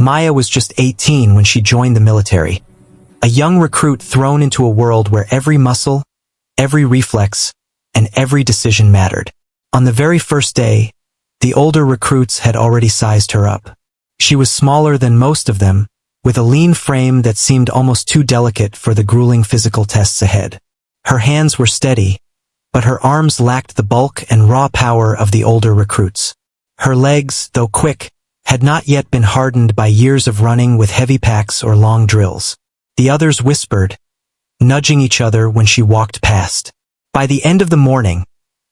Maya was just 18 when she joined the military. A young recruit thrown into a world where every muscle, every reflex, and every decision mattered. On the very first day, the older recruits had already sized her up. She was smaller than most of them, with a lean frame that seemed almost too delicate for the grueling physical tests ahead. Her hands were steady, but her arms lacked the bulk and raw power of the older recruits. Her legs, though quick, had not yet been hardened by years of running with heavy packs or long drills. The others whispered, nudging each other when she walked past. By the end of the morning,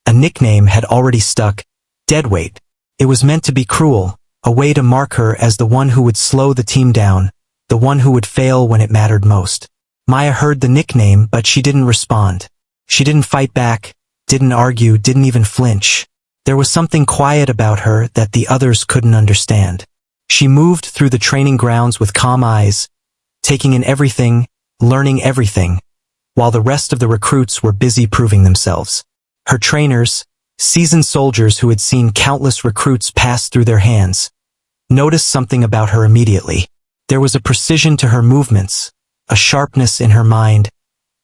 a nickname had already stuck, Deadweight. It was meant to be cruel, a way to mark her as the one who would slow the team down, the one who would fail when it mattered most. Maya heard the nickname, but she didn't respond. She didn't fight back, didn't argue, didn't even flinch. There was something quiet about her that the others couldn't understand. She moved through the training grounds with calm eyes, taking in everything, learning everything, while the rest of the recruits were busy proving themselves. Her trainers, seasoned soldiers who had seen countless recruits pass through their hands, noticed something about her immediately. There was a precision to her movements, a sharpness in her mind,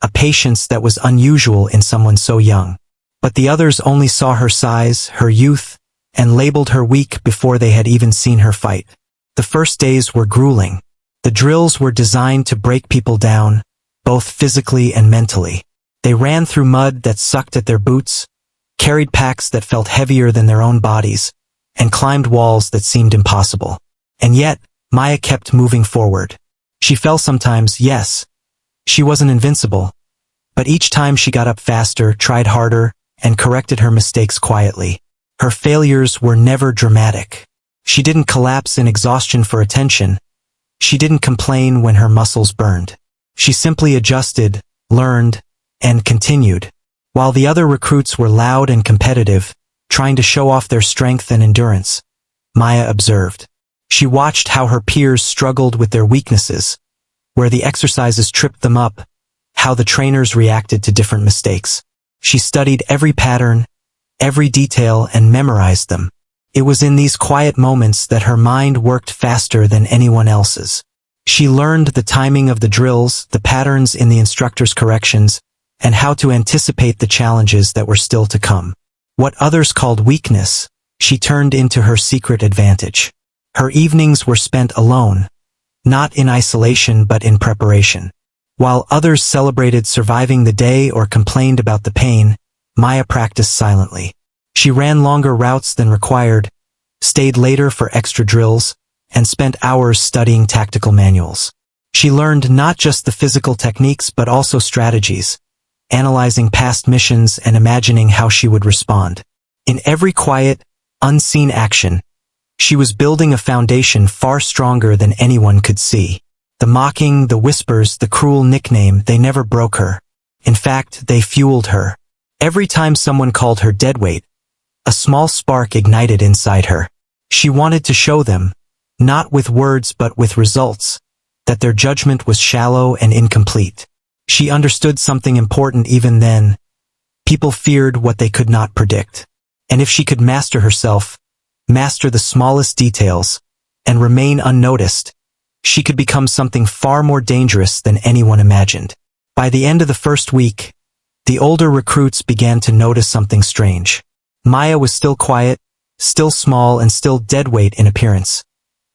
a patience that was unusual in someone so young. But the others only saw her size, her youth, and labeled her weak before they had even seen her fight. The first days were grueling. The drills were designed to break people down, both physically and mentally. They ran through mud that sucked at their boots, carried packs that felt heavier than their own bodies, and climbed walls that seemed impossible. And yet, Maya kept moving forward. She fell sometimes, yes. She wasn't invincible. But each time she got up faster, tried harder, and corrected her mistakes quietly. Her failures were never dramatic. She didn't collapse in exhaustion for attention. She didn't complain when her muscles burned. She simply adjusted, learned, and continued. While the other recruits were loud and competitive, trying to show off their strength and endurance, Maya observed. She watched how her peers struggled with their weaknesses, where the exercises tripped them up, how the trainers reacted to different mistakes. She studied every pattern, every detail, and memorized them. It was in these quiet moments that her mind worked faster than anyone else's. She learned the timing of the drills, the patterns in the instructor's corrections, and how to anticipate the challenges that were still to come. What others called weakness, she turned into her secret advantage. Her evenings were spent alone, not in isolation but in preparation. While others celebrated surviving the day or complained about the pain, Maya practiced silently. She ran longer routes than required, stayed later for extra drills, and spent hours studying tactical manuals. She learned not just the physical techniques but also strategies, analyzing past missions and imagining how she would respond. In every quiet, unseen action, she was building a foundation far stronger than anyone could see. The mocking, the whispers, the cruel nickname, they never broke her. In fact, they fueled her. Every time someone called her Deadweight, a small spark ignited inside her. She wanted to show them, not with words but with results, that their judgment was shallow and incomplete. She understood something important even then. People feared what they could not predict. And if she could master herself, master the smallest details, and remain unnoticed, she could become something far more dangerous than anyone imagined. By the end of the first week, the older recruits began to notice something strange. Maya was still quiet, still small, and still deadweight in appearance.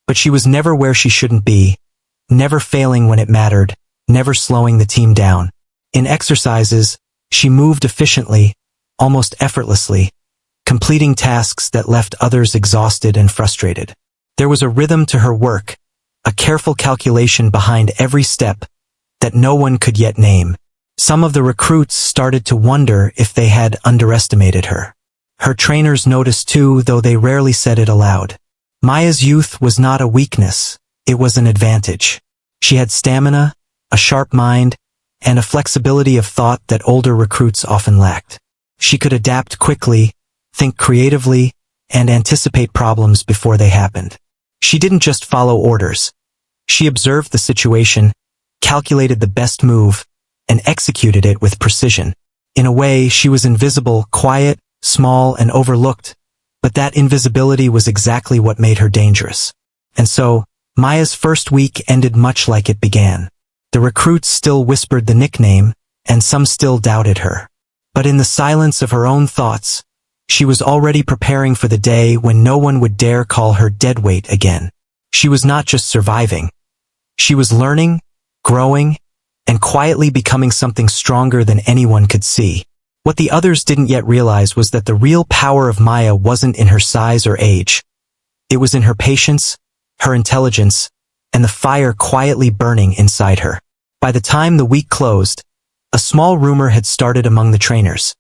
But she was never where she shouldn't be, never failing when it mattered, never slowing the team down. In exercises, she moved efficiently, almost effortlessly, completing tasks that left others exhausted and frustrated. There was a rhythm to her work, a careful calculation behind every step that no one could yet name. Some of the recruits started to wonder if they had underestimated her. Her trainers noticed too, though they rarely said it aloud. Maya's youth was not a weakness, it was an advantage. She had stamina, a sharp mind, and a flexibility of thought that older recruits often lacked. She could adapt quickly, think creatively, and anticipate problems before they happened. She didn't just follow orders. She observed the situation, calculated the best move, and executed it with precision. In a way, she was invisible, quiet, small, and overlooked, but that invisibility was exactly what made her dangerous. And so, Maya's first week ended much like it began. The recruits still whispered the nickname, and some still doubted her. But in the silence of her own thoughts, she was already preparing for the day when no one would dare call her Deadweight again. She was not just surviving. She was learning, growing, and quietly becoming something stronger than anyone could see. What the others didn't yet realize was that the real power of Maya wasn't in her size or age. It was in her patience, her intelligence, and the fire quietly burning inside her. By the time the week closed, a small rumor had started among the trainers.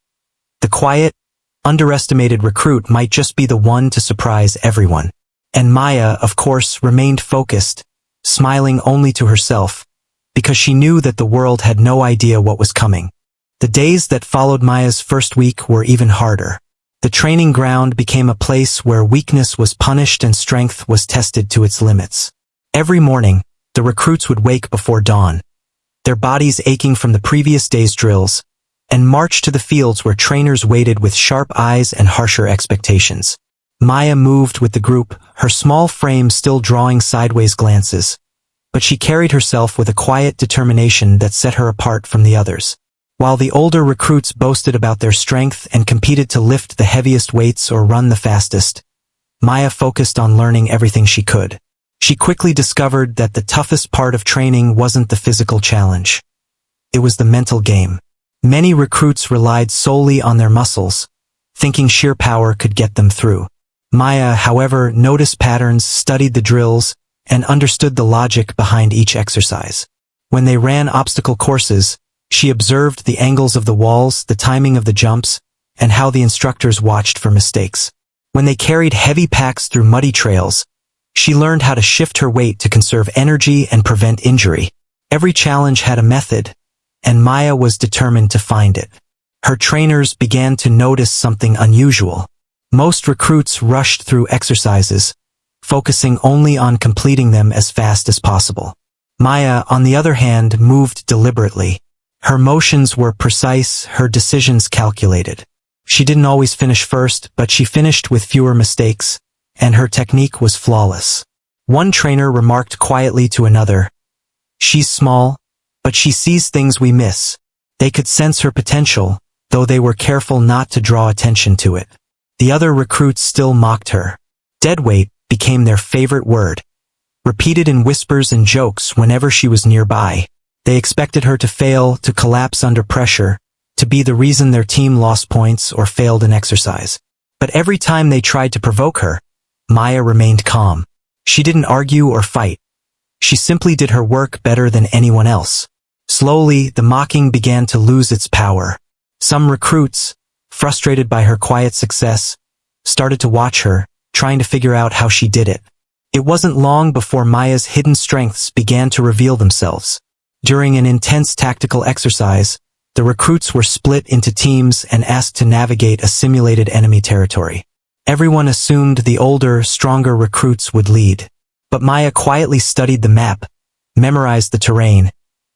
The quiet, underestimated recruit might just be the one to surprise everyone. And Maya, of course, remained focused, smiling only to herself, because she knew that the world had no idea what was coming. The days that followed Maya's first week were even harder. The training ground became a place where weakness was punished and strength was tested to its limits. Every morning, the recruits would wake before dawn, their bodies aching from the previous day's drills, and march to the fields where trainers waited with sharp eyes and harsher expectations. Maya moved with the group, her small frame still drawing sideways glances, but she carried herself with a quiet determination that set her apart from the others. While the older recruits boasted about their strength and competed to lift the heaviest weights or run the fastest, Maya focused on learning everything she could. She quickly discovered that the toughest part of training wasn't the physical challenge. It was the mental game. Many recruits relied solely on their muscles, thinking sheer power could get them through. Maya, however, noticed patterns, studied the drills, and understood the logic behind each exercise. When they ran obstacle courses, she observed the angles of the walls, the timing of the jumps, and how the instructors watched for mistakes. When they carried heavy packs through muddy trails, she learned how to shift her weight to conserve energy and prevent injury. Every challenge had a method, and Maya was determined to find it. Her trainers began to notice something unusual. Most recruits rushed through exercises, focusing only on completing them as fast as possible. Maya, on the other hand, moved deliberately. Her motions were precise, her decisions calculated. She didn't always finish first, but she finished with fewer mistakes, and her technique was flawless. One trainer remarked quietly to another, "She's small, but she sees things we miss." They could sense her potential, though they were careful not to draw attention to it. The other recruits still mocked her. Deadweight became their favorite word, repeated in whispers and jokes whenever she was nearby. They expected her to fail, to collapse under pressure, to be the reason their team lost points or failed an exercise. But every time they tried to provoke her, Maya remained calm. She didn't argue or fight. She simply did her work better than anyone else. Slowly, the mocking began to lose its power. Some recruits, frustrated by her quiet success, started to watch her, trying to figure out how she did it. It wasn't long before Maya's hidden strengths began to reveal themselves. During an intense tactical exercise, the recruits were split into teams and asked to navigate a simulated enemy territory. Everyone assumed the older, stronger recruits would lead. But Maya quietly studied the map, memorized the terrain,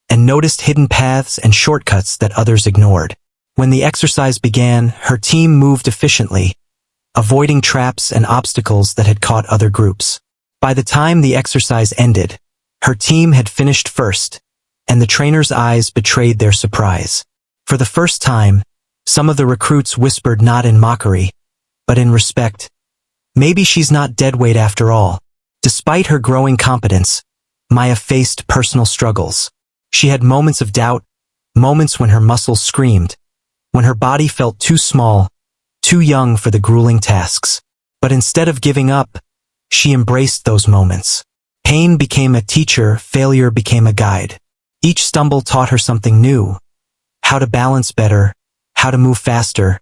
and noticed hidden paths and shortcuts that others ignored. When the exercise began, her team moved efficiently, avoiding traps and obstacles that had caught other groups. By the time the exercise ended, her team had finished first, and the trainer's eyes betrayed their surprise. For the first time, some of the recruits whispered not in mockery, but in respect, "Maybe she's not Deadweight after all." Despite her growing competence, Maya faced personal struggles. She had moments of doubt, moments when her muscles screamed, when her body felt too small, too young for the grueling tasks. But instead of giving up, she embraced those moments. Pain became a teacher, failure became a guide. Each stumble taught her something new: how to balance better, how to move faster,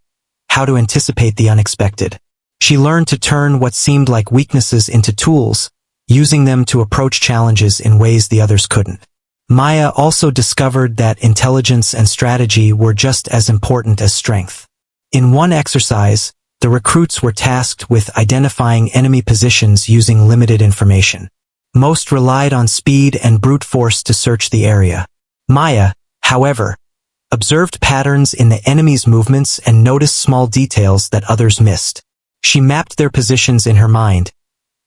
how to anticipate the unexpected. She learned to turn what seemed like weaknesses into tools, using them to approach challenges in ways the others couldn't. Maya also discovered that intelligence and strategy were just as important as strength. In one exercise, the recruits were tasked with identifying enemy positions using limited information. Most relied on speed and brute force to search the area. Maya, however, observed patterns in the enemy's movements and noticed small details that others missed. She mapped their positions in her mind,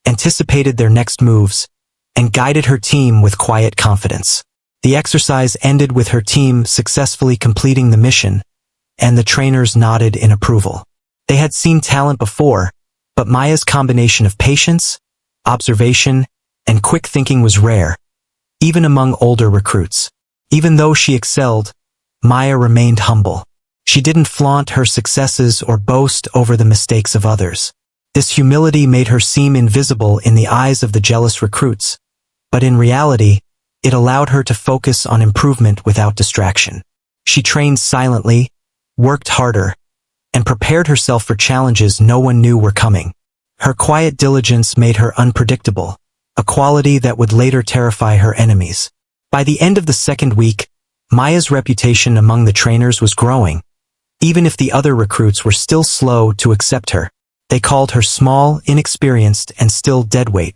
anticipated their next moves, and guided her team with quiet confidence. The exercise ended with her team successfully completing the mission, and the trainers nodded in approval. They had seen talent before, but Maya's combination of patience, observation, and quick thinking was rare, even among older recruits. Even though she excelled, Maya remained humble. She didn't flaunt her successes or boast over the mistakes of others. This humility made her seem invisible in the eyes of the jealous recruits, but in reality, it allowed her to focus on improvement without distraction. She trained silently, worked harder, and prepared herself for challenges no one knew were coming. Her quiet diligence made her unpredictable, a quality that would later terrify her enemies. By the end of the second week, Maya's reputation among the trainers was growing. Even if the other recruits were still slow to accept her, they called her small, inexperienced, and still deadweight.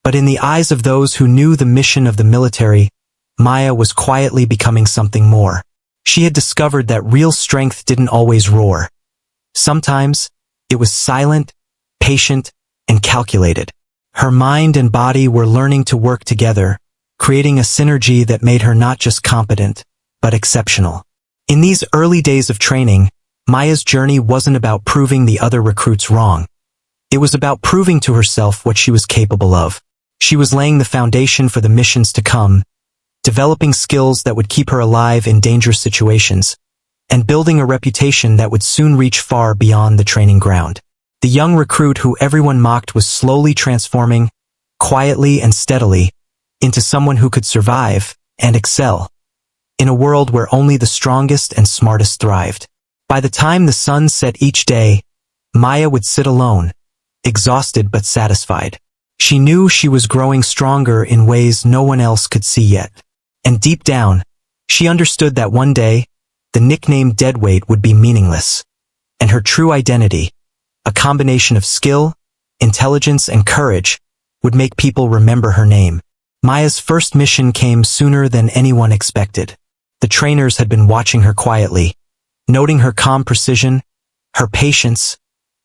But in the eyes of those who knew the mission of the military, Maya was quietly becoming something more. She had discovered that real strength didn't always roar. Sometimes, it was silent, patient, and calculated. Her mind and body were learning to work together, creating a synergy that made her not just competent, but exceptional. In these early days of training, Maya's journey wasn't about proving the other recruits wrong. It was about proving to herself what she was capable of. She was laying the foundation for the missions to come, developing skills that would keep her alive in dangerous situations, and building a reputation that would soon reach far beyond the training ground. The young recruit who everyone mocked was slowly transforming, quietly and steadily, into someone who could survive and excel in a world where only the strongest and smartest thrived. By the time the sun set each day, Maya would sit alone, exhausted but satisfied. She knew she was growing stronger in ways no one else could see yet. And deep down, she understood that one day, the nickname Deadweight would be meaningless, and her true identity, a combination of skill, intelligence, and courage, would make people remember her name. Maya's first mission came sooner than anyone expected. The trainers had been watching her quietly, noting her calm precision, her patience,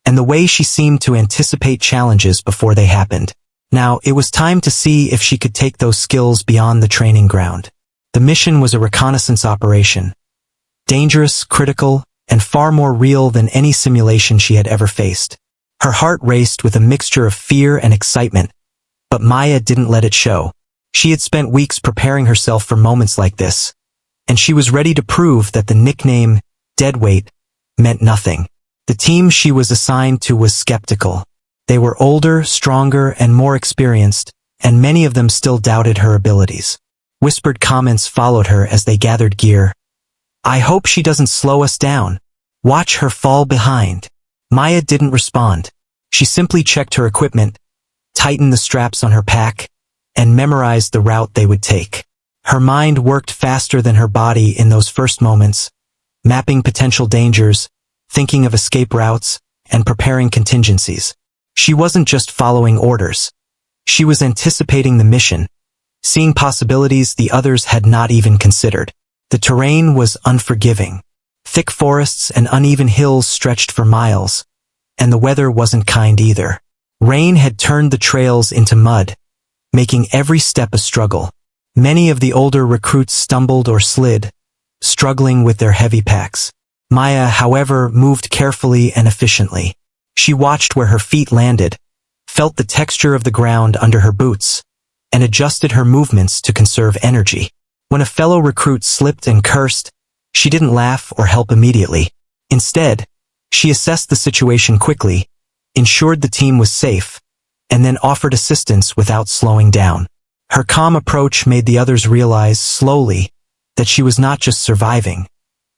and the way she seemed to anticipate challenges before they happened. Now, it was time to see if she could take those skills beyond the training ground. The mission was a reconnaissance operation. Dangerous, critical, and far more real than any simulation she had ever faced. Her heart raced with a mixture of fear and excitement, but Maya didn't let it show. She had spent weeks preparing herself for moments like this, and she was ready to prove that the nickname Deadweight meant nothing. The team she was assigned to was skeptical. They were older, stronger, and more experienced, and many of them still doubted her abilities. Whispered comments followed her as they gathered gear. "I hope she doesn't slow us down. Watch her fall behind." Maya didn't respond. She simply checked her equipment, tightened the straps on her pack, and memorized the route they would take. Her mind worked faster than her body in those first moments, mapping potential dangers, thinking of escape routes, and preparing contingencies. She wasn't just following orders. She was anticipating the mission, seeing possibilities the others had not even considered. The terrain was unforgiving. Thick forests and uneven hills stretched for miles, and the weather wasn't kind either. Rain had turned the trails into mud, making every step a struggle. Many of the older recruits stumbled or slid, struggling with their heavy packs. Maya, however, moved carefully and efficiently. She watched where her feet landed, felt the texture of the ground under her boots, and adjusted her movements to conserve energy. When a fellow recruit slipped and cursed, she didn't laugh or help immediately. Instead, she assessed the situation quickly, ensured the team was safe, and then offered assistance without slowing down. Her calm approach made the others realize slowly that she was not just surviving,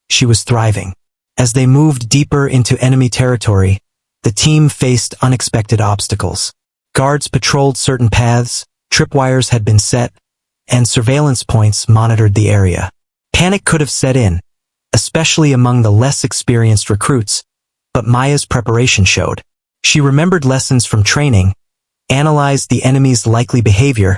she was thriving. As they moved deeper into enemy territory, the team faced unexpected obstacles. Guards patrolled certain paths, tripwires had been set, and surveillance points monitored the area. Panic could have set in, especially among the less experienced recruits, but Maya's preparation showed. She remembered lessons from training, analyzed the enemy's likely behavior,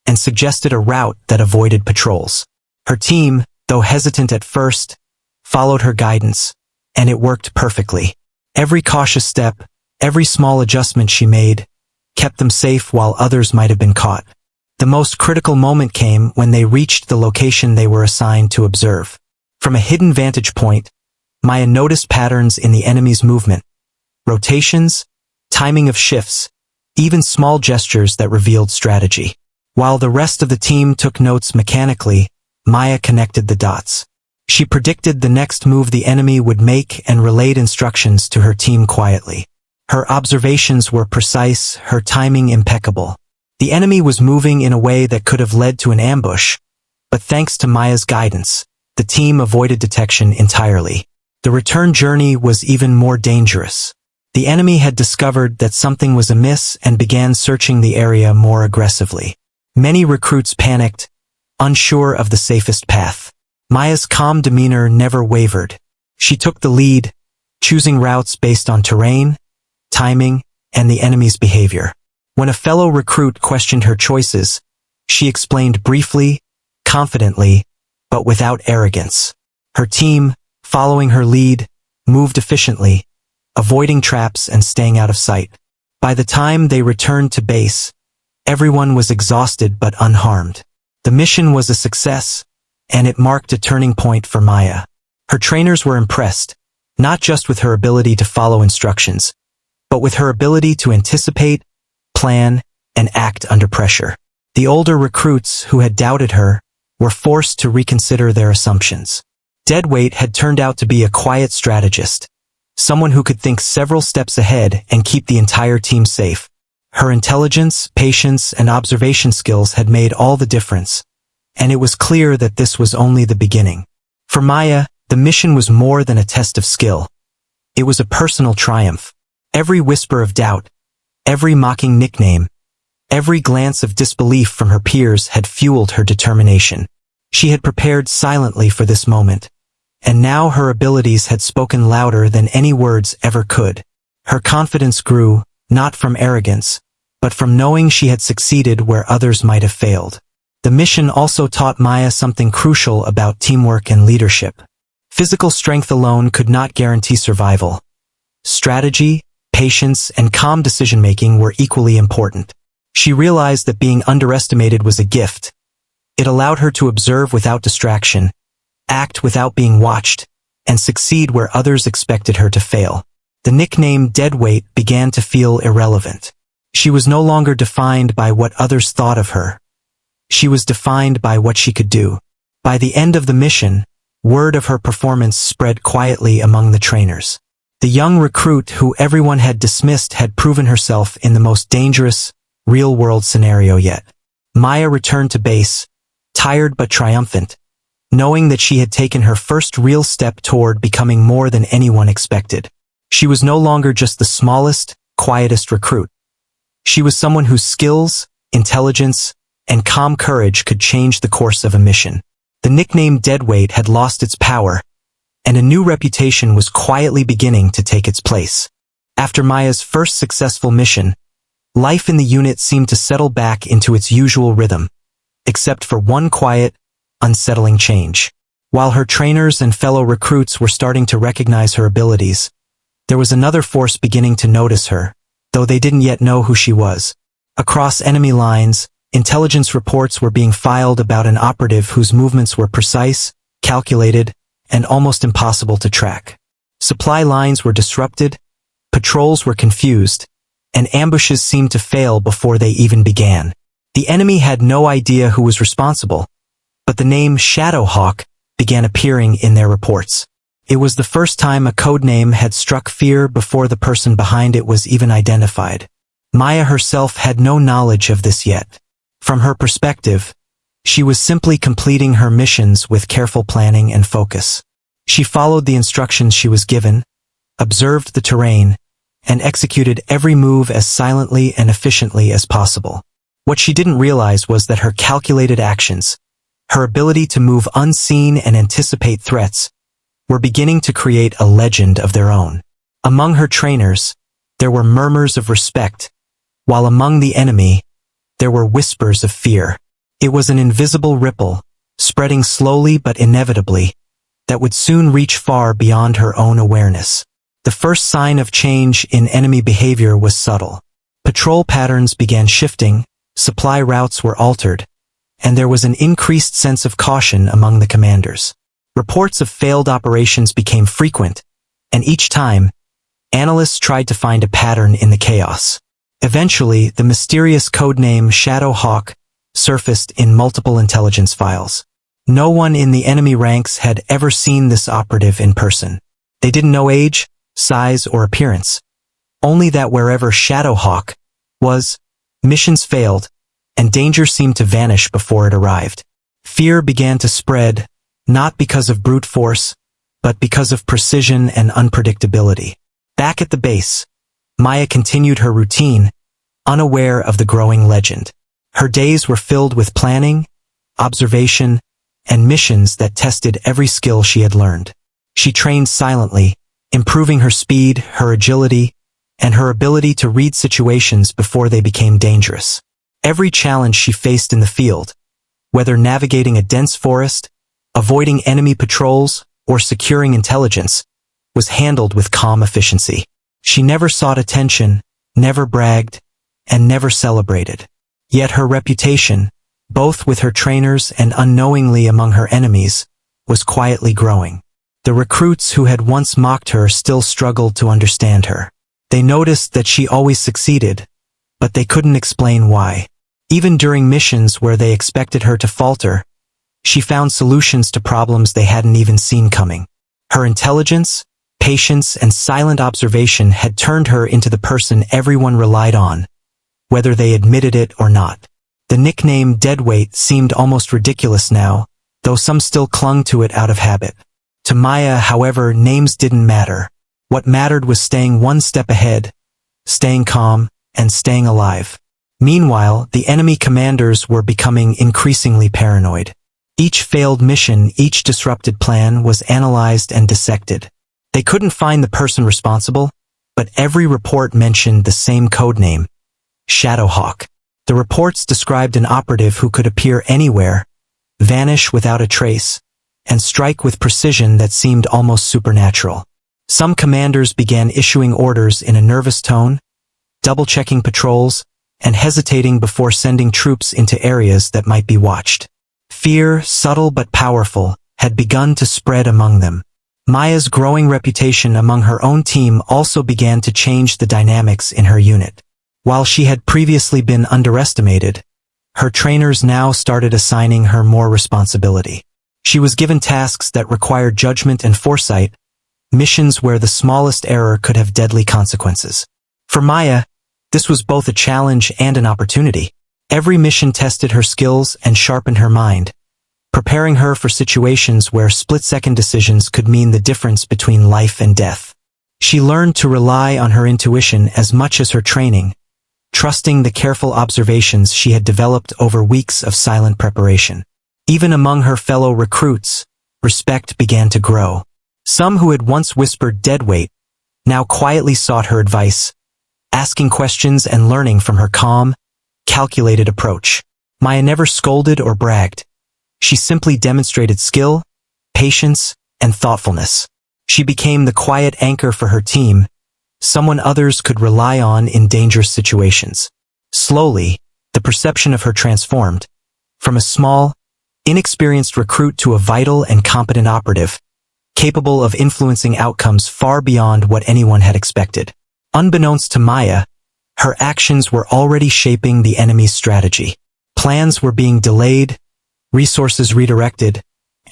and suggested a route that avoided patrols. Her team, though hesitant at first, followed her guidance, and it worked perfectly. Every cautious step, every small adjustment she made, kept them safe while others might have been caught. The most critical moment came when they reached the location they were assigned to observe. From a hidden vantage point, Maya noticed patterns in the enemy's movement, rotations, timing of shifts, even small gestures that revealed strategy. While the rest of the team took notes mechanically, Maya connected the dots. She predicted the next move the enemy would make and relayed instructions to her team quietly. Her observations were precise, her timing impeccable. The enemy was moving in a way that could have led to an ambush, but thanks to Maya's guidance, the team avoided detection entirely. The return journey was even more dangerous. The enemy had discovered that something was amiss and began searching the area more aggressively. Many recruits panicked, unsure of the safest path. Maya's calm demeanor never wavered. She took the lead, choosing routes based on terrain, timing, and the enemy's behavior. When a fellow recruit questioned her choices, she explained briefly, confidently, but without arrogance. Her team, following her lead, moved efficiently, avoiding traps and staying out of sight. By the time they returned to base, everyone was exhausted but unharmed. The mission was a success, and it marked a turning point for Maya. Her trainers were impressed, not just with her ability to follow instructions, but with her ability to anticipate, plan, and act under pressure. The older recruits who had doubted her were forced to reconsider their assumptions. Deadweight had turned out to be a quiet strategist, someone who could think several steps ahead and keep the entire team safe. Her intelligence, patience, and observation skills had made all the difference, and it was clear that this was only the beginning. For Maya, the mission was more than a test of skill. It was a personal triumph. Every whisper of doubt, every mocking nickname, every glance of disbelief from her peers had fueled her determination. She had prepared silently for this moment, and now her abilities had spoken louder than any words ever could. Her confidence grew, not from arrogance, but from knowing she had succeeded where others might have failed. The mission also taught Maya something crucial about teamwork and leadership. Physical strength alone could not guarantee survival. Strategy, patience, and calm decision-making were equally important. She realized that being underestimated was a gift. It allowed her to observe without distraction, act without being watched, and succeed where others expected her to fail. The nickname Deadweight began to feel irrelevant. She was no longer defined by what others thought of her. She was defined by what she could do. By the end of the mission, word of her performance spread quietly among the trainers. The young recruit who everyone had dismissed had proven herself in the most dangerous, real-world scenario yet. Maya returned to base, tired but triumphant, knowing that she had taken her first real step toward becoming more than anyone expected. She was no longer just the smallest, quietest recruit. She was someone whose skills, intelligence, and calm courage could change the course of a mission. The nickname Deadweight had lost its power, and a new reputation was quietly beginning to take its place. After Maya's first successful mission, life in the unit seemed to settle back into its usual rhythm, except for one quiet, unsettling change. While her trainers and fellow recruits were starting to recognize her abilities, there was another force beginning to notice her, though they didn't yet know who she was. Across enemy lines, intelligence reports were being filed about an operative whose movements were precise, calculated, and almost impossible to track. Supply lines were disrupted, patrols were confused, and ambushes seemed to fail before they even began. The enemy had no idea who was responsible, but the name Shadowhawk began appearing in their reports. It was the first time a codename had struck fear before the person behind it was even identified. Maya herself had no knowledge of this yet. From her perspective, she was simply completing her missions with careful planning and focus. She followed the instructions she was given, observed the terrain, and executed every move as silently and efficiently as possible. What she didn't realize was that her calculated actions, her ability to move unseen and anticipate threats, were beginning to create a legend of their own. Among her trainers, there were murmurs of respect, while among the enemy, there were whispers of fear. It was an invisible ripple, spreading slowly but inevitably, that would soon reach far beyond her own awareness. The first sign of change in enemy behavior was subtle. Patrol patterns began shifting, supply routes were altered, and there was an increased sense of caution among the commanders. Reports of failed operations became frequent, and each time, analysts tried to find a pattern in the chaos. Eventually, the mysterious codename Shadow Hawk surfaced in multiple intelligence files. No one in the enemy ranks had ever seen this operative in person. They didn't know age, size, or appearance. Only that wherever Shadow Hawk was, missions failed, and danger seemed to vanish before it arrived. Fear began to spread, not because of brute force, but because of precision and unpredictability. Back at the base, Maya continued her routine, unaware of the growing legend. Her days were filled with planning, observation, and missions that tested every skill she had learned. She trained silently, improving her speed, her agility, and her ability to read situations before they became dangerous. Every challenge she faced in the field, whether navigating a dense forest, avoiding enemy patrols, or securing intelligence, was handled with calm efficiency. She never sought attention, never bragged, and never celebrated. Yet her reputation, both with her trainers and unknowingly among her enemies, was quietly growing. The recruits who had once mocked her still struggled to understand her. They noticed that she always succeeded, but they couldn't explain why. Even during missions where they expected her to falter, she found solutions to problems they hadn't even seen coming. Her intelligence, patience, and silent observation had turned her into the person everyone relied on, whether they admitted it or not. The nickname Deadweight seemed almost ridiculous now, though some still clung to it out of habit. To Maya, however, names didn't matter. What mattered was staying one step ahead, staying calm, and staying alive. Meanwhile, the enemy commanders were becoming increasingly paranoid. Each failed mission, each disrupted plan was analyzed and dissected. They couldn't find the person responsible, but every report mentioned the same codename, Shadowhawk. The reports described an operative who could appear anywhere, vanish without a trace, and strike with precision that seemed almost supernatural. Some commanders began issuing orders in a nervous tone, double-checking patrols, and hesitating before sending troops into areas that might be watched. Fear, subtle but powerful, had begun to spread among them. Maya's growing reputation among her own team also began to change the dynamics in her unit. While she had previously been underestimated, her trainers now started assigning her more responsibility. She was given tasks that required judgment and foresight, missions where the smallest error could have deadly consequences. For Maya, this was both a challenge and an opportunity. Every mission tested her skills and sharpened her mind, preparing her for situations where split-second decisions could mean the difference between life and death. She learned to rely on her intuition as much as her training, trusting the careful observations she had developed over weeks of silent preparation. Even among her fellow recruits, respect began to grow. Some who had once whispered deadweight now quietly sought her advice, asking questions and learning from her calm, calculated approach. Maya never scolded or bragged. She simply demonstrated skill, patience, and thoughtfulness. She became the quiet anchor for her team, someone others could rely on in dangerous situations. Slowly, the perception of her transformed, from a small, inexperienced recruit to a vital and competent operative, capable of influencing outcomes far beyond what anyone had expected. Unbeknownst to Maya, her actions were already shaping the enemy's strategy. Plans were being delayed, resources redirected,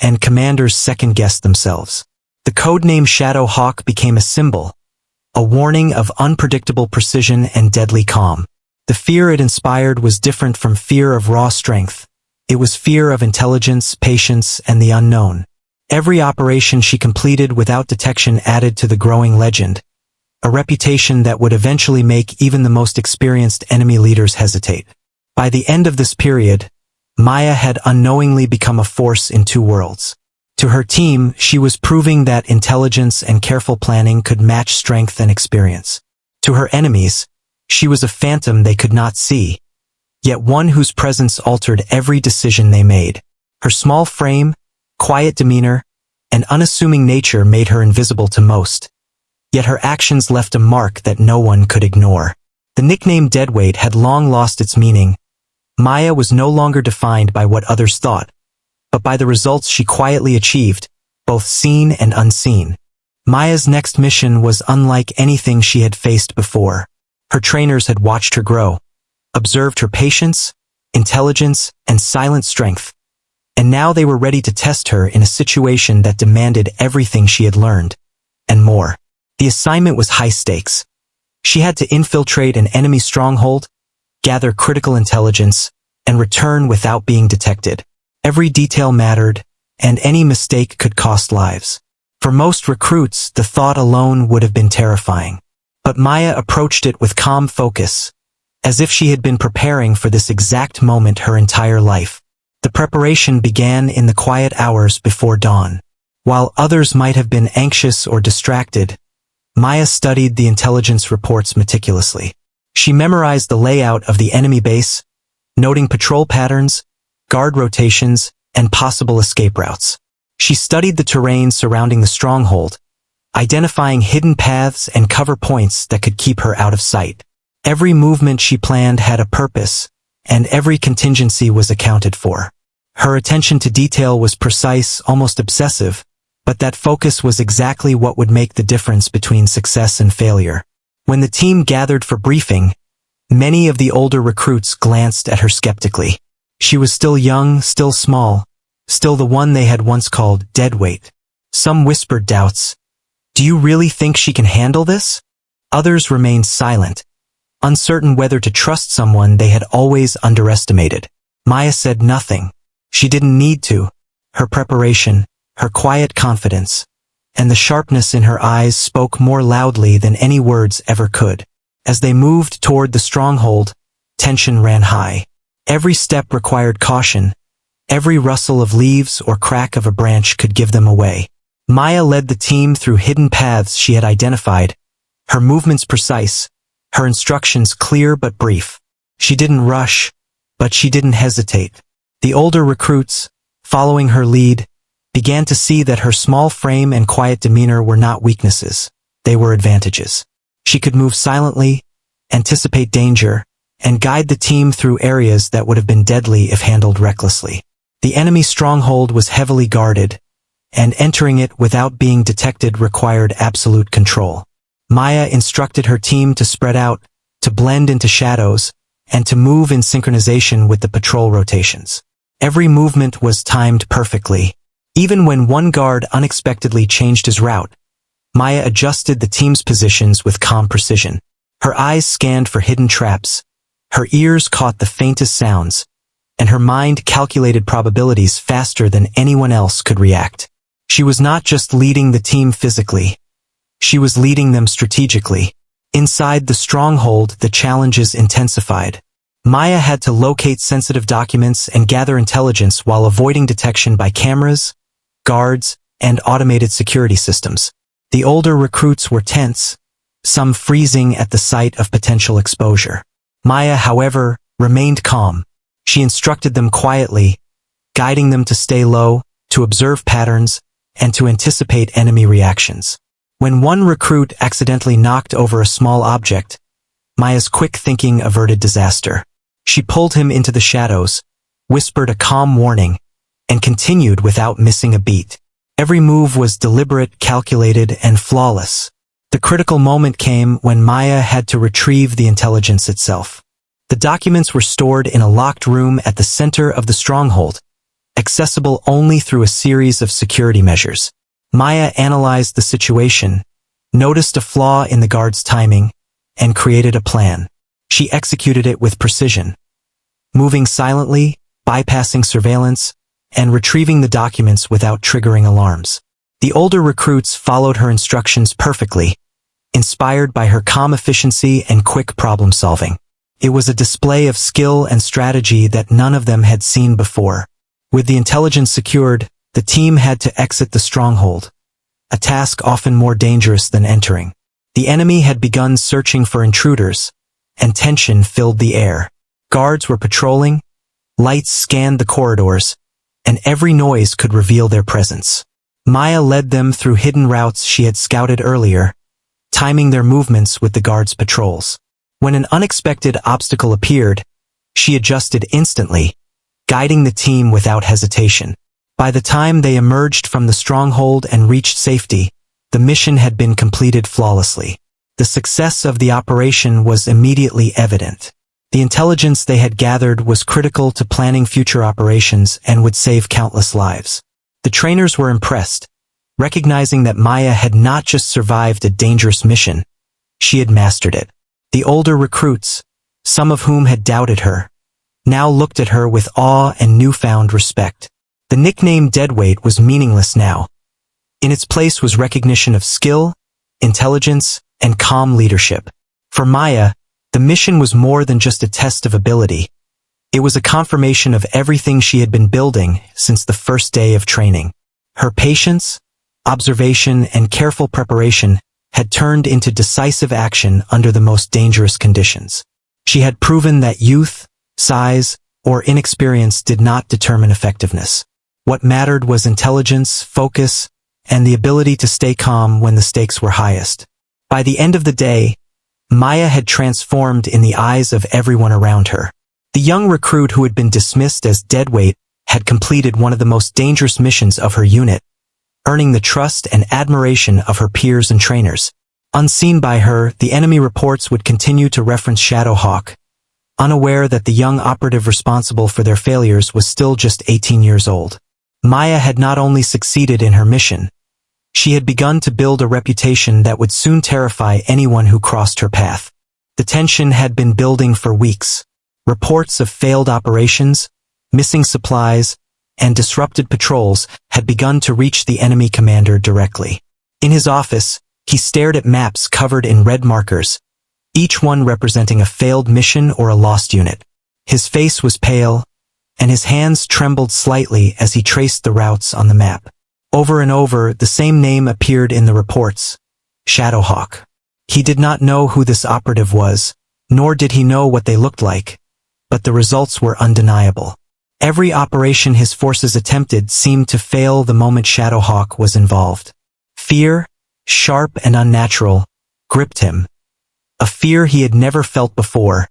and commanders second-guessed themselves. The codename Shadow Hawk became a symbol, a warning of unpredictable precision and deadly calm. The fear it inspired was different from fear of raw strength. It was fear of intelligence, patience, and the unknown. Every operation she completed without detection added to the growing legend, a reputation that would eventually make even the most experienced enemy leaders hesitate. By the end of this period, Maya had unknowingly become a force in two worlds. To her team, she was proving that intelligence and careful planning could match strength and experience. To her enemies, she was a phantom they could not see, yet one whose presence altered every decision they made. Her small frame, quiet demeanor, and unassuming nature made her invisible to most, yet her actions left a mark that no one could ignore. The nickname Deadweight had long lost its meaning, Maya was no longer defined by what others thought, but by the results she quietly achieved, both seen and unseen. Maya's next mission was unlike anything she had faced before. Her trainers had watched her grow, observed her patience, intelligence, and silent strength, and now they were ready to test her in a situation that demanded everything she had learned, and more. The assignment was high stakes. She had to infiltrate an enemy stronghold, gather critical intelligence, and return without being detected. Every detail mattered, and any mistake could cost lives. For most recruits, the thought alone would have been terrifying. But Maya approached it with calm focus, as if she had been preparing for this exact moment her entire life. The preparation began in the quiet hours before dawn. While others might have been anxious or distracted, Maya studied the intelligence reports meticulously. She memorized the layout of the enemy base, noting patrol patterns, guard rotations, and possible escape routes. She studied the terrain surrounding the stronghold, identifying hidden paths and cover points that could keep her out of sight. Every movement she planned had a purpose, and every contingency was accounted for. Her attention to detail was precise, almost obsessive, but that focus was exactly what would make the difference between success and failure. When the team gathered for briefing, many of the older recruits glanced at her skeptically. She was still young, still small, still the one they had once called Deadweight. Some whispered doubts. "Do you really think she can handle this?" Others remained silent, uncertain whether to trust someone they had always underestimated. Maya said nothing. She didn't need to. Her preparation, her quiet confidence, and the sharpness in her eyes spoke more loudly than any words ever could. As they moved toward the stronghold, tension ran high. Every step required caution. Every rustle of leaves or crack of a branch could give them away. Maya led the team through hidden paths she had identified, her movements precise, her instructions clear but brief. She didn't rush, but she didn't hesitate. The older recruits, following her lead, began to see that her small frame and quiet demeanor were not weaknesses, they were advantages. She could move silently, anticipate danger, and guide the team through areas that would have been deadly if handled recklessly. The enemy stronghold was heavily guarded, and entering it without being detected required absolute control. Maya instructed her team to spread out, to blend into shadows, and to move in synchronization with the patrol rotations. Every movement was timed perfectly. Even when one guard unexpectedly changed his route, Maya adjusted the team's positions with calm precision. Her eyes scanned for hidden traps, her ears caught the faintest sounds, and her mind calculated probabilities faster than anyone else could react. She was not just leading the team physically. She was leading them strategically. Inside the stronghold, the challenges intensified. Maya had to locate sensitive documents and gather intelligence while avoiding detection by cameras, guards, and automated security systems. The older recruits were tense, some freezing at the sight of potential exposure. Maya, however, remained calm. She instructed them quietly, guiding them to stay low, to observe patterns, and to anticipate enemy reactions. When one recruit accidentally knocked over a small object, Maya's quick thinking averted disaster. She pulled him into the shadows, whispered a calm warning, and continued without missing a beat. Every move was deliberate, calculated, and flawless. The critical moment came when Maya had to retrieve the intelligence itself. The documents were stored in a locked room at the center of the stronghold, accessible only through a series of security measures. Maya analyzed the situation, noticed a flaw in the guard's timing, and created a plan. She executed it with precision, moving silently, bypassing surveillance, and retrieving the documents without triggering alarms. The older recruits followed her instructions perfectly, inspired by her calm efficiency and quick problem-solving. It was a display of skill and strategy that none of them had seen before. With the intelligence secured, the team had to exit the stronghold, a task often more dangerous than entering. The enemy had begun searching for intruders, and tension filled the air. Guards were patrolling, lights scanned the corridors, and every noise could reveal their presence. Maya led them through hidden routes she had scouted earlier, timing their movements with the guards' patrols. When an unexpected obstacle appeared, She adjusted instantly, guiding the team without hesitation. By the time they emerged from the stronghold and reached safety, the mission had been completed flawlessly. The success of the operation was immediately evident. The intelligence they had gathered was critical to planning future operations and would save countless lives. The trainers were impressed, recognizing that Maya had not just survived a dangerous mission, she had mastered it. The older recruits, some of whom had doubted her, now looked at her with awe and newfound respect. The nickname Deadweight was meaningless now. In its place was recognition of skill, intelligence, and calm leadership. For Maya, the mission was more than just a test of ability. It was a confirmation of everything she had been building since the first day of training. Her patience, observation, and careful preparation had turned into decisive action under the most dangerous conditions. She had proven that youth, size, or inexperience did not determine effectiveness. What mattered was intelligence, focus, and the ability to stay calm when the stakes were highest. By the end of the day, Maya had transformed in the eyes of everyone around her. The young recruit who had been dismissed as deadweight had completed one of the most dangerous missions of her unit, earning the trust and admiration of her peers and trainers. Unseen by her, the enemy reports would continue to reference Shadowhawk, unaware that the young operative responsible for their failures was still just 18 years old. Maya had not only succeeded in her mission, she had begun to build a reputation that would soon terrify anyone who crossed her path. The tension had been building for weeks. Reports of failed operations, missing supplies, and disrupted patrols had begun to reach the enemy commander directly. In his office, he stared at maps covered in red markers, each one representing a failed mission or a lost unit. His face was pale, and his hands trembled slightly as he traced the routes on the map. Over and over, the same name appeared in the reports: Shadowhawk. He did not know who this operative was, nor did he know what they looked like, but the results were undeniable. Every operation his forces attempted seemed to fail the moment Shadowhawk was involved. Fear, sharp and unnatural, gripped him. A fear he had never felt before,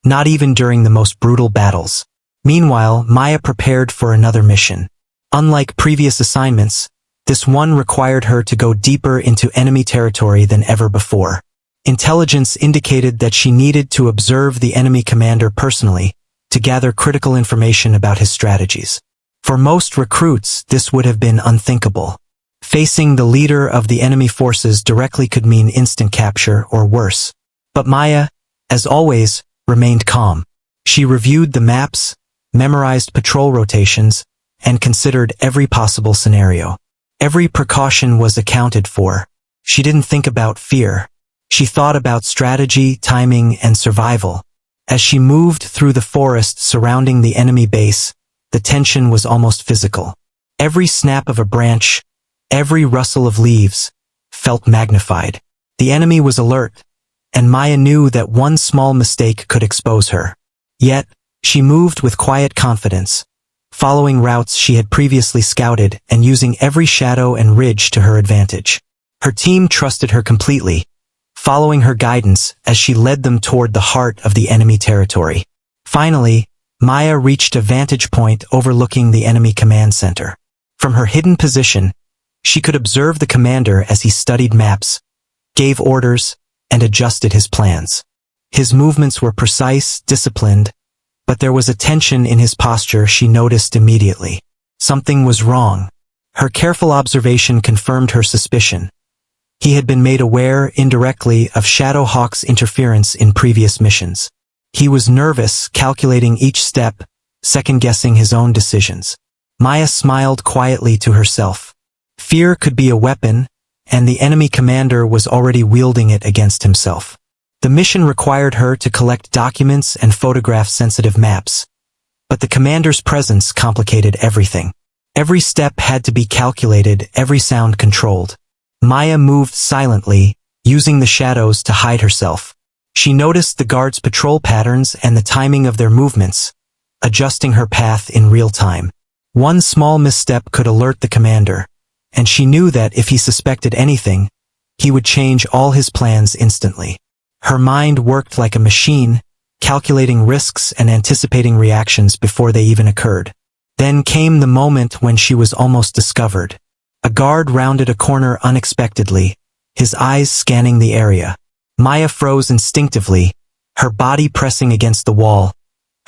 not even during the most brutal battles. Meanwhile, Maya prepared for another mission. Unlike previous assignments, this one required her to go deeper into enemy territory than ever before. Intelligence indicated that she needed to observe the enemy commander personally to gather critical information about his strategies. For most recruits, this would have been unthinkable. Facing the leader of the enemy forces directly could mean instant capture or worse. But Maya, as always, remained calm. She reviewed the maps, memorized patrol rotations, and considered every possible scenario. Every precaution was accounted for. She didn't think about fear. She thought about strategy, timing, and survival. As she moved through the forest surrounding the enemy base, the tension was almost physical. Every snap of a branch, every rustle of leaves, felt magnified. The enemy was alert, and Maya knew that one small mistake could expose her. Yet, she moved with quiet confidence, following routes she had previously scouted and using every shadow and ridge to her advantage. Her team trusted her completely, following her guidance as she led them toward the heart of the enemy territory. Finally, Maya reached a vantage point overlooking the enemy command center. From her hidden position, she could observe the commander as he studied maps, gave orders, and adjusted his plans. His movements were precise, disciplined, but there was a tension in his posture she noticed immediately. Something was wrong. Her careful observation confirmed her suspicion. He had been made aware indirectly of Shadowhawk's interference in previous missions. He was nervous, calculating each step, second-guessing his own decisions. Maya smiled quietly to herself. Fear could be a weapon, and the enemy commander was already wielding it against himself. The mission required her to collect documents and photograph sensitive maps, but the commander's presence complicated everything. Every step had to be calculated, every sound controlled. Maya moved silently, using the shadows to hide herself. She noticed the guards' patrol patterns and the timing of their movements, adjusting her path in real time. One small misstep could alert the commander, and she knew that if he suspected anything, he would change all his plans instantly. Her mind worked like a machine, calculating risks and anticipating reactions before they even occurred. Then came the moment when she was almost discovered. A guard rounded a corner unexpectedly, his eyes scanning the area. Maya froze instinctively, her body pressing against the wall,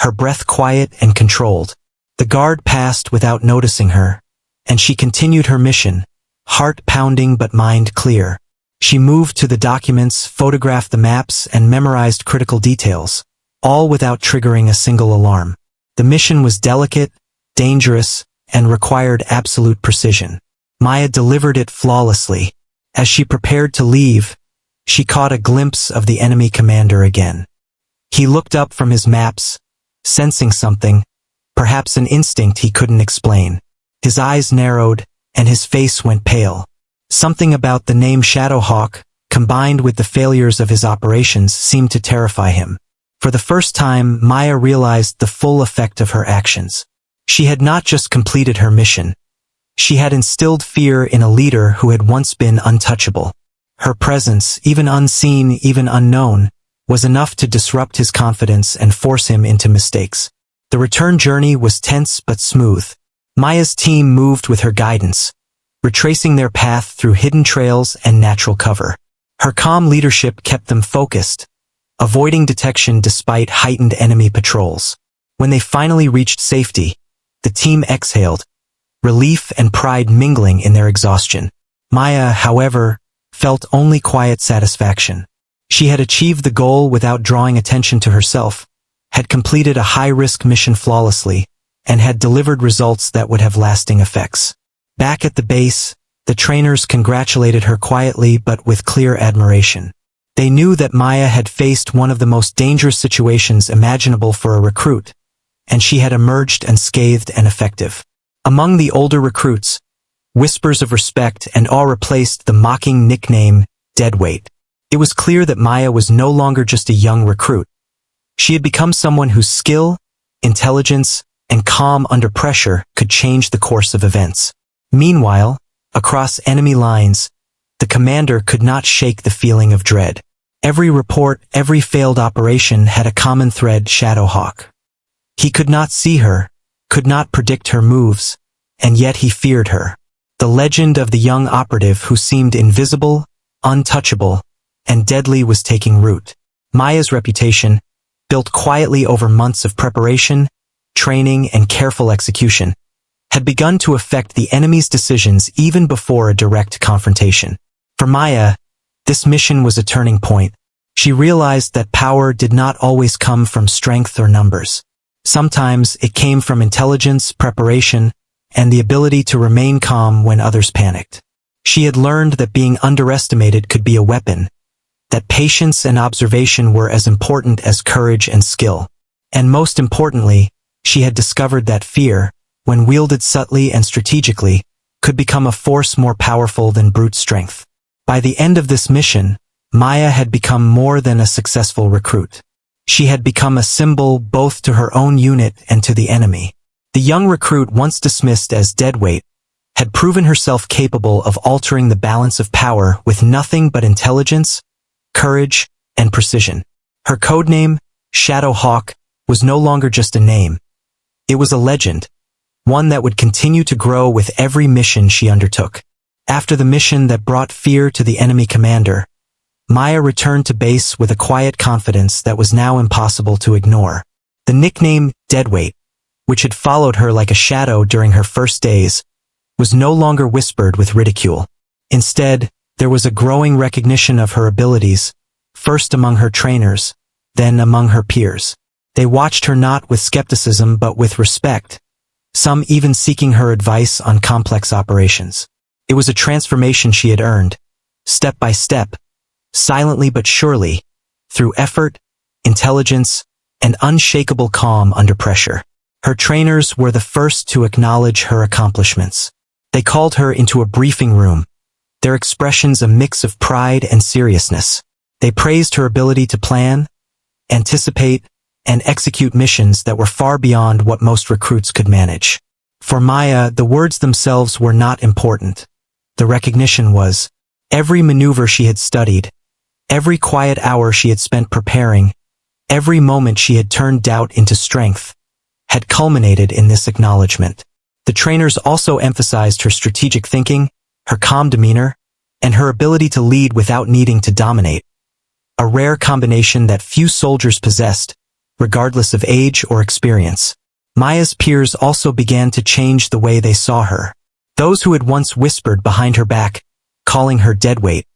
her breath quiet and controlled. The guard passed without noticing her, and she continued her mission, heart pounding but mind clear. She moved to the documents, photographed the maps, and memorized critical details, all without triggering a single alarm. The mission was delicate, dangerous, and required absolute precision. Maya delivered it flawlessly. As she prepared to leave, she caught a glimpse of the enemy commander again. He looked up from his maps, sensing something, perhaps an instinct he couldn't explain. His eyes narrowed, and his face went pale. Something about the name Shadowhawk, combined with the failures of his operations, seemed to terrify him. For the first time, Maya realized the full effect of her actions. She had not just completed her mission. She had instilled fear in a leader who had once been untouchable. Her presence, even unseen, even unknown, was enough to disrupt his confidence and force him into mistakes. The return journey was tense but smooth. Maya's team moved with her guidance, retracing their path through hidden trails and natural cover. Her calm leadership kept them focused, avoiding detection despite heightened enemy patrols. When they finally reached safety, the team exhaled, relief and pride mingling in their exhaustion. Maya, however, felt only quiet satisfaction. She had achieved the goal without drawing attention to herself, had completed a high-risk mission flawlessly, and had delivered results that would have lasting effects. Back at the base, the trainers congratulated her quietly but with clear admiration. They knew that Maya had faced one of the most dangerous situations imaginable for a recruit, and she had emerged unscathed and effective. Among the older recruits, whispers of respect and awe replaced the mocking nickname Deadweight. It was clear that Maya was no longer just a young recruit. She had become someone whose skill, intelligence, and calm under pressure could change the course of events. Meanwhile, across enemy lines, the commander could not shake the feeling of dread. Every report, every failed operation had a common thread: Shadowhawk. He could not see her, could not predict her moves, and yet he feared her. The legend of the young operative who seemed invisible, untouchable, and deadly was taking root. Maya's reputation, built quietly over months of preparation, training, and careful execution, had begun to affect the enemy's decisions even before a direct confrontation. For Maya, this mission was a turning point. She realized that power did not always come from strength or numbers. Sometimes it came from intelligence, preparation, and the ability to remain calm when others panicked. She had learned that being underestimated could be a weapon, that patience and observation were as important as courage and skill. And most importantly, she had discovered that fear, when wielded subtly and strategically, could become a force more powerful than brute strength. By the end of this mission, Maya had become more than a successful recruit. She had become a symbol both to her own unit and to the enemy. The young recruit, once dismissed as deadweight, had proven herself capable of altering the balance of power with nothing but intelligence, courage, and precision. Her codename, Shadowhawk, was no longer just a name. It was a legend, one that would continue to grow with every mission she undertook. After the mission that brought fear to the enemy commander, Maya returned to base with a quiet confidence that was now impossible to ignore. The nickname Deadweight, which had followed her like a shadow during her first days, was no longer whispered with ridicule. Instead, there was a growing recognition of her abilities, first among her trainers, then among her peers. They watched her not with skepticism but with respect, some even seeking her advice on complex operations. It was a transformation she had earned, step by step, silently but surely, through effort, intelligence, and unshakable calm under pressure. Her trainers were the first to acknowledge her accomplishments. They called her into a briefing room, their expressions a mix of pride and seriousness. They praised her ability to plan, anticipate, and execute missions that were far beyond what most recruits could manage. For Maya, the words themselves were not important. The recognition was. Every maneuver she had studied, every quiet hour she had spent preparing, Every moment she had turned doubt into strength had culminated in this acknowledgement. The trainers also emphasized her strategic thinking, her calm demeanor, and her ability to lead without needing to dominate, a rare combination that few soldiers possessed, regardless of age or experience. Maya's peers also began to change the way they saw her. Those who had once whispered behind her back, calling her Deadweight,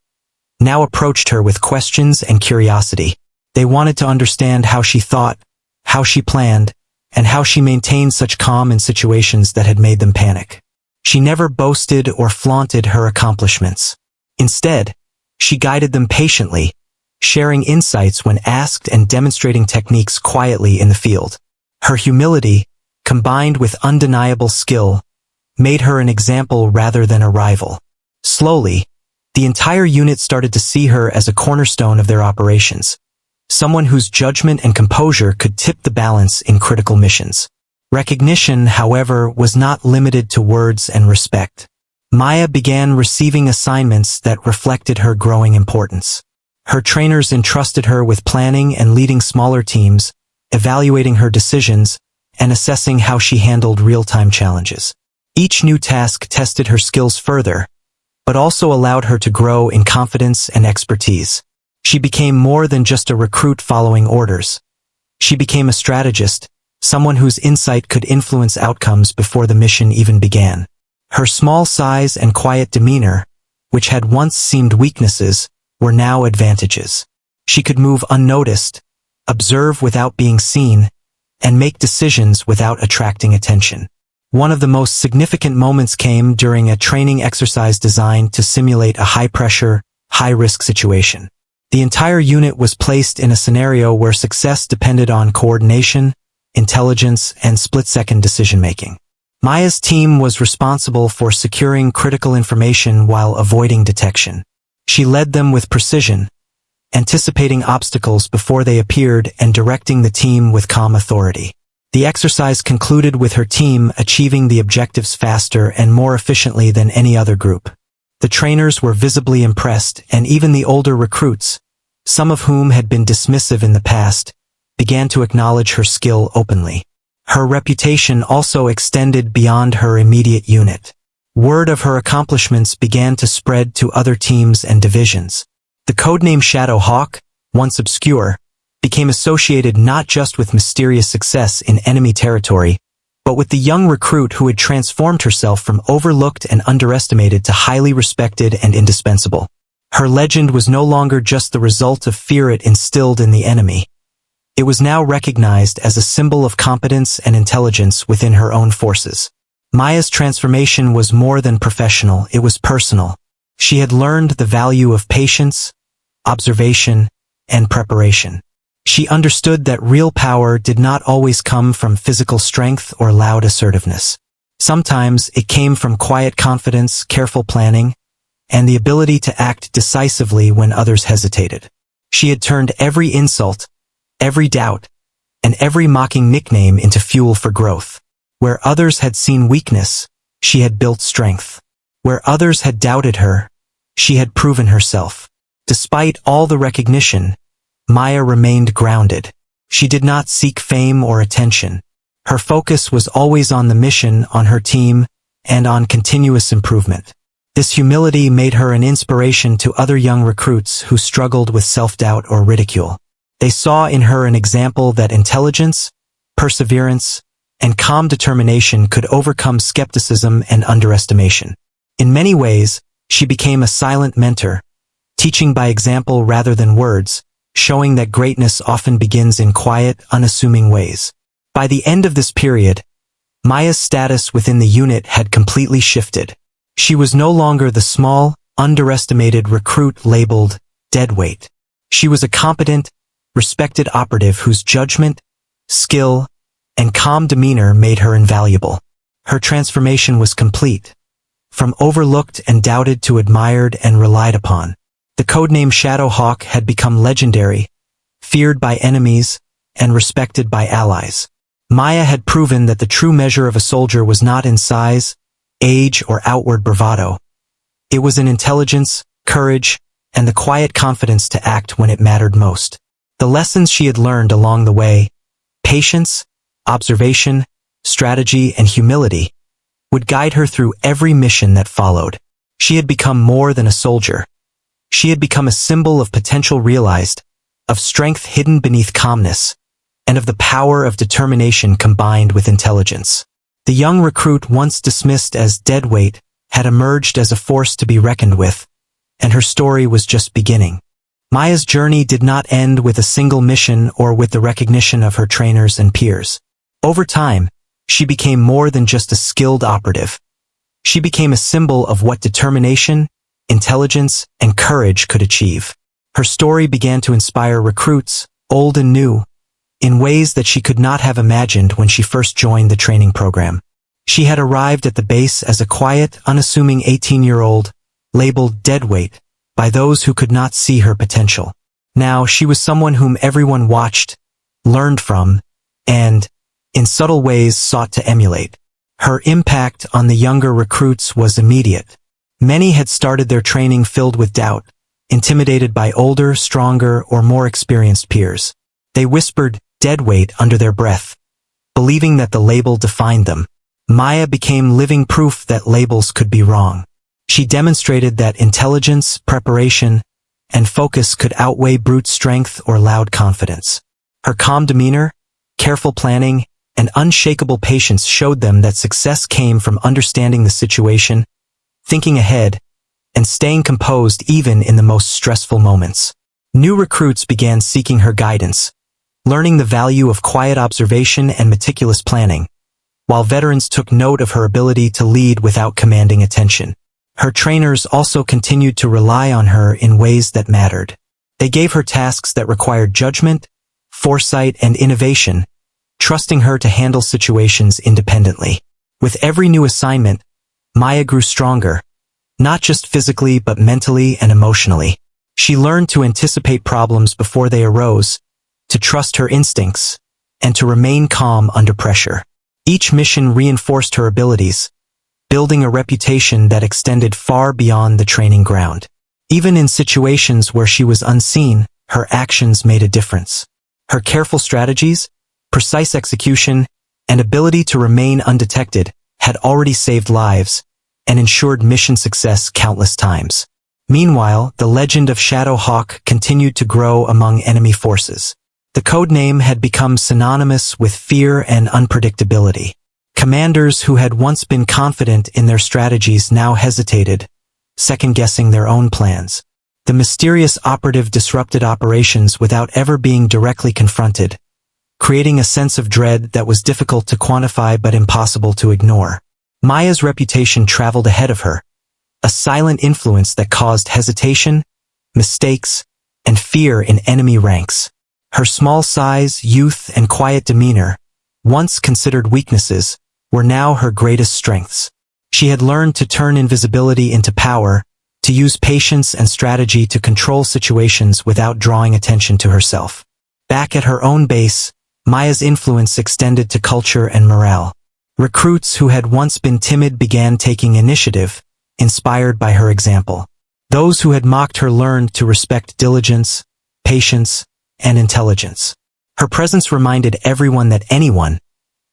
now approached her with questions and curiosity. They wanted to understand how she thought, how she planned, and how she maintained such calm in situations that had made them panic. She never boasted or flaunted her accomplishments. Instead, she guided them patiently, sharing insights when asked and demonstrating techniques quietly in the field. Her humility, combined with undeniable skill, made her an example rather than a rival. Slowly, the entire unit started to see her as a cornerstone of their operations, someone whose judgment and composure could tip the balance in critical missions. Recognition, however, was not limited to words and respect. Maya began receiving assignments that reflected her growing importance. Her trainers entrusted her with planning and leading smaller teams, evaluating her decisions, and assessing how she handled real-time challenges. Each new task tested her skills further, but also allowed her to grow in confidence and expertise. She became more than just a recruit following orders. She became a strategist, someone whose insight could influence outcomes before the mission even began. Her small size and quiet demeanor, which had once seemed weaknesses, were now advantages. She could move unnoticed, observe without being seen, and make decisions without attracting attention. One of the most significant moments came during a training exercise designed to simulate a high-pressure, high-risk situation. The entire unit was placed in a scenario where success depended on coordination, intelligence, and split-second decision-making. Maya's team was responsible for securing critical information while avoiding detection. She led them with precision, anticipating obstacles before they appeared and directing the team with calm authority. The exercise concluded with her team achieving the objectives faster and more efficiently than any other group. The trainers were visibly impressed, and even the older recruits, some of whom had been dismissive in the past, began to acknowledge her skill openly. Her reputation also extended beyond her immediate unit. Word of her accomplishments began to spread to other teams and divisions. The codename Shadow Hawk, once obscure, became associated not just with mysterious success in enemy territory, but with the young recruit who had transformed herself from overlooked and underestimated to highly respected and indispensable. Her legend was no longer just the result of fear it instilled in the enemy. It was now recognized as a symbol of competence and intelligence within her own forces. Maya's transformation was more than professional, it was personal. She had learned the value of patience, observation, and preparation. She understood that real power did not always come from physical strength or loud assertiveness. Sometimes it came from quiet confidence, careful planning, and the ability to act decisively when others hesitated. She had turned every insult, every doubt, and every mocking nickname into fuel for growth. Where others had seen weakness, she had built strength. Where others had doubted her, she had proven herself. Despite all the recognition, Maya remained grounded. She did not seek fame or attention. Her focus was always on the mission, on her team, and on continuous improvement. This humility made her an inspiration to other young recruits who struggled with self-doubt or ridicule. They saw in her an example that intelligence, perseverance, and calm determination could overcome skepticism and underestimation. In many ways, she became a silent mentor, teaching by example rather than words, showing that greatness often begins in quiet, unassuming ways. By the end of this period, Maya's status within the unit had completely shifted. She was no longer the small, underestimated recruit labeled Deadweight. She was a competent, respected operative whose judgment, skill, and calm demeanor made her invaluable. Her transformation was complete. From overlooked and doubted to admired and relied upon. The codename Shadow Hawk had become legendary, feared by enemies, and respected by allies. Maya had proven that the true measure of a soldier was not in size, age, or outward bravado. It was in intelligence, courage, and the quiet confidence to act when it mattered most. The lessons she had learned along the way, patience, observation, strategy, and humility, would guide her through every mission that followed. She had become more than a soldier. She had become a symbol of potential realized, of strength hidden beneath calmness, and of the power of determination combined with intelligence. The young recruit, once dismissed as deadweight, had emerged as a force to be reckoned with, and her story was just beginning. Maya's journey did not end with a single mission or with the recognition of her trainers and peers. Over time, she became more than just a skilled operative. She became a symbol of what determination, intelligence, and courage could achieve. Her story began to inspire recruits, old and new, in ways that she could not have imagined when she first joined the training program. She had arrived at the base as a quiet, unassuming 18-year-old, labeled deadweight, by those who could not see her potential. Now she was someone whom everyone watched, learned from, and, in subtle ways, sought to emulate. Her impact on the younger recruits was immediate. Many had started their training filled with doubt, intimidated by older, stronger, or more experienced peers. They whispered deadweight under their breath, believing that the label defined them. Maya became living proof that labels could be wrong. She demonstrated that intelligence, preparation, and focus could outweigh brute strength or loud confidence. Her calm demeanor, careful planning, and unshakable patience showed them that success came from understanding the situation, thinking ahead, and staying composed even in the most stressful moments. New recruits began seeking her guidance, learning the value of quiet observation and meticulous planning, while veterans took note of her ability to lead without commanding attention. Her trainers also continued to rely on her in ways that mattered. They gave her tasks that required judgment, foresight, and innovation, trusting her to handle situations independently. With every new assignment, Maya grew stronger, not just physically but mentally and emotionally. She learned to anticipate problems before they arose, to trust her instincts, and to remain calm under pressure. Each mission reinforced her abilities, building a reputation that extended far beyond the training ground. Even in situations where she was unseen, her actions made a difference. Her careful strategies, precise execution, and ability to remain undetected had already saved lives and ensured mission success countless times. Meanwhile, the legend of Shadow Hawk continued to grow among enemy forces. The codename had become synonymous with fear and unpredictability. Commanders who had once been confident in their strategies now hesitated, second-guessing their own plans. The mysterious operative disrupted operations without ever being directly confronted, creating a sense of dread that was difficult to quantify but impossible to ignore. Maya's reputation traveled ahead of her, a silent influence that caused hesitation, mistakes, and fear in enemy ranks. Her small size, youth, and quiet demeanor, once considered weaknesses, were now her greatest strengths. She had learned to turn invisibility into power, to use patience and strategy to control situations without drawing attention to herself. Back at her own base, Maya's influence extended to culture and morale. Recruits who had once been timid began taking initiative, inspired by her example. Those who had mocked her learned to respect diligence, patience, and intelligence. Her presence reminded everyone that anyone,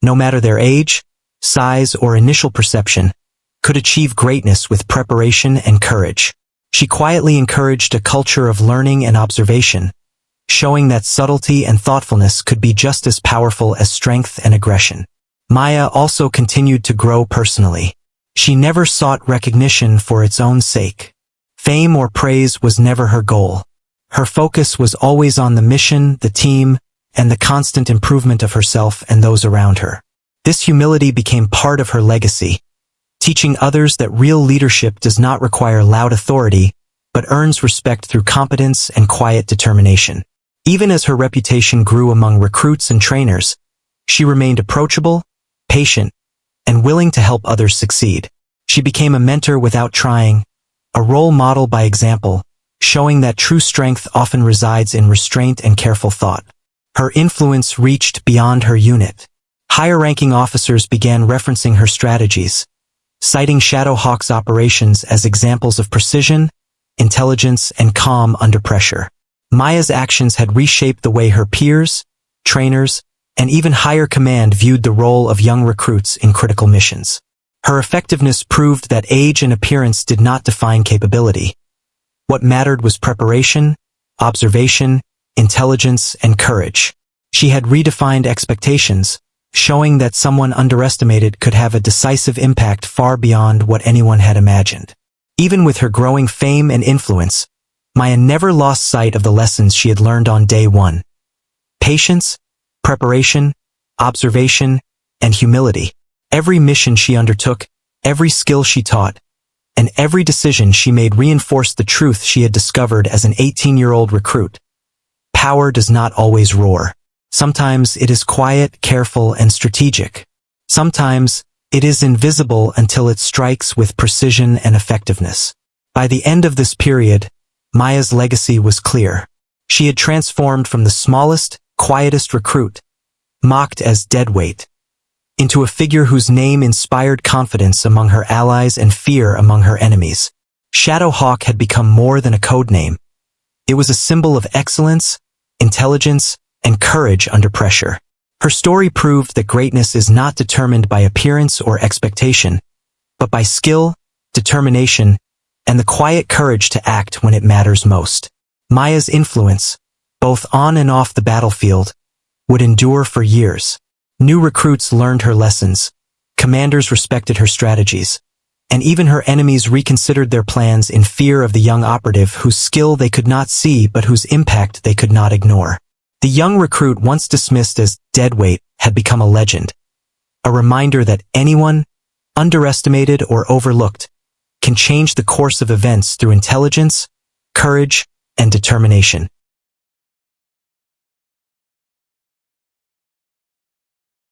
no matter their age, size, or initial perception, could achieve greatness with preparation and courage. She quietly encouraged a culture of learning and observation, showing that subtlety and thoughtfulness could be just as powerful as strength and aggression. Maya also continued to grow personally. She never sought recognition for its own sake. Fame or praise was never her goal. Her focus was always on the mission, the team, and the constant improvement of herself and those around her. This humility became part of her legacy, teaching others that real leadership does not require loud authority, but earns respect through competence and quiet determination. Even as her reputation grew among recruits and trainers, she remained approachable, patient, and willing to help others succeed. She became a mentor without trying, a role model by example, showing that true strength often resides in restraint and careful thought. Her influence reached beyond her unit. Higher-ranking officers began referencing her strategies, citing Shadow Hawk's operations as examples of precision, intelligence, and calm under pressure. Maya's actions had reshaped the way her peers, trainers, and even higher command viewed the role of young recruits in critical missions. Her effectiveness proved that age and appearance did not define capability. What mattered was preparation, observation, intelligence, and courage. She had redefined expectations, showing that someone underestimated could have a decisive impact far beyond what anyone had imagined. Even with her growing fame and influence, Maya never lost sight of the lessons she had learned on day one. Patience, preparation, observation, and humility. Every mission she undertook, every skill she taught, and every decision she made reinforced the truth she had discovered as an 18-year-old recruit. Power does not always roar. Sometimes it is quiet, careful, and strategic. Sometimes it is invisible until it strikes with precision and effectiveness. By the end of this period, Maya's legacy was clear. She had transformed from the smallest, quietest recruit, mocked as Deadweight, into a figure whose name inspired confidence among her allies and fear among her enemies. Shadow Hawk had become more than a codename. It was a symbol of excellence, intelligence, and courage under pressure. Her story proved that greatness is not determined by appearance or expectation, but by skill, determination, and the quiet courage to act when it matters most. Maya's influence, both on and off the battlefield, would endure for years. New recruits learned her lessons, commanders respected her strategies, and even her enemies reconsidered their plans in fear of the young operative whose skill they could not see but whose impact they could not ignore. The young recruit, once dismissed as Deadweight, had become a legend, a reminder that anyone, underestimated or overlooked, can change the course of events through intelligence, courage, and determination.